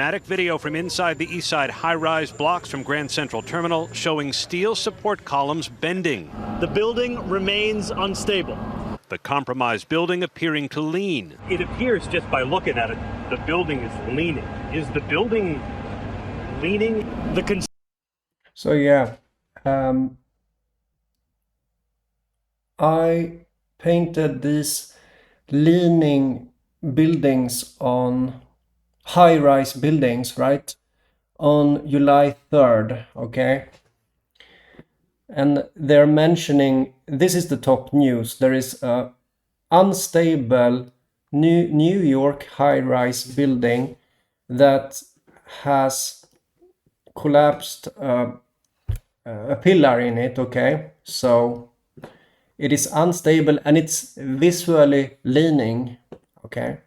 Dramatic video from inside the East Side high-rise blocks from Grand Central Terminal showing steel support columns bending. The building remains unstable. The compromised building appearing to lean. It appears just by looking at it, the building is leaning. Is the building leaning? So yeah, I painted these leaning buildings on high-rise buildings, right, on July 3rd, okay? And they're mentioning, this is the top news, there is a unstable New York high-rise building that has collapsed a pillar in it, okay? So it is unstable and it's visually leaning, okay?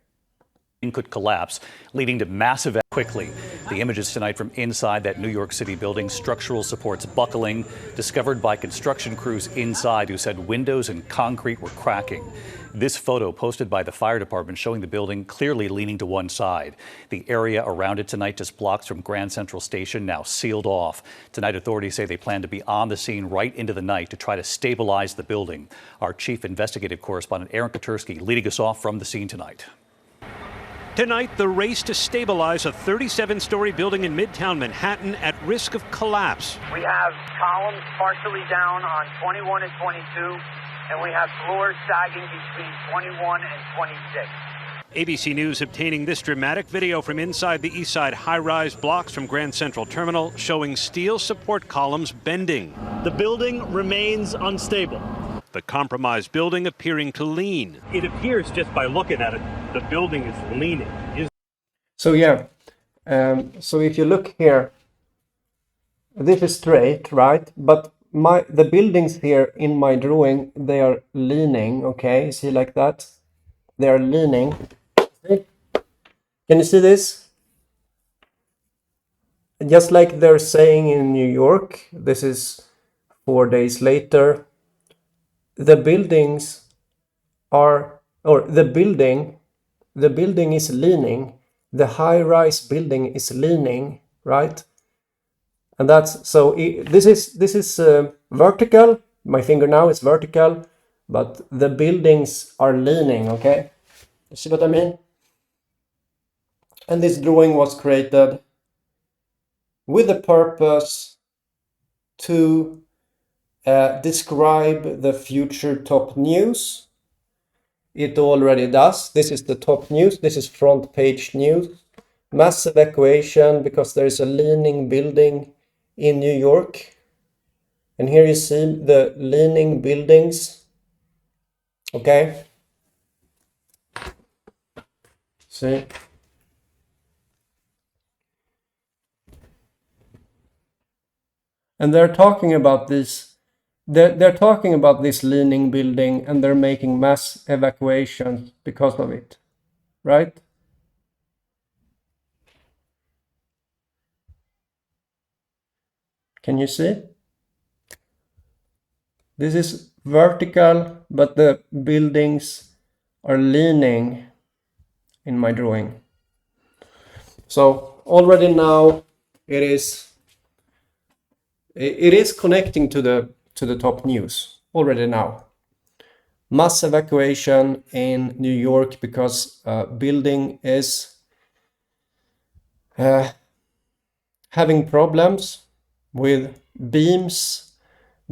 Could collapse, leading to massive quickly. The images tonight from inside that New York City building, structural supports buckling, discovered by construction crews inside who said windows and concrete were cracking. This photo posted by the fire department showing the building clearly leaning to one side. The area around it tonight, just blocks from Grand Central Station, now sealed off. Tonight, authorities say they plan to be on the scene right into the night to try to stabilize the building. Our chief investigative correspondent Aaron Katersky leading us off from the scene tonight. Tonight, the race to stabilize a 37-story building in Midtown Manhattan at risk of collapse. We have columns partially down on 21 and 22, and we have floors sagging between 21 and 26. ABC News obtaining this dramatic video from inside the East Side high-rise blocks from Grand Central Terminal showing steel support columns bending. The building remains unstable. The compromised building appearing to lean. It appears just by looking at it, the building is leaning. So yeah, so if you look here, this is straight, right? But the buildings here in my drawing, they are leaning, okay? See, like that? They are leaning. See? Can you see this? Just like they're saying in New York, this is 4 days later. The buildings are, or the building is leaning. The high-rise building is leaning, right? And that's, so this is vertical. My finger now is vertical, but the buildings are leaning, okay? You see what I mean? And this drawing was created with the purpose to describe the future top news. It already does. This is the top news. This is front page news. Mass evacuation because there is a leaning building in New York. And here you see the leaning buildings. Okay. See. And they're talking about this. They're talking about this leaning building and they're making mass evacuations because of it, right? Can you see? This is vertical, but the buildings are leaning in my drawing. So already now it is connecting to the top news already now. Mass evacuation in New York because building is having problems with beams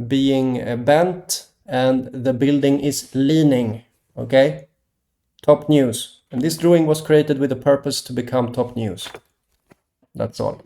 being bent and the building is leaning, okay? Top news. And this drawing was created with a purpose to become top news. That's all.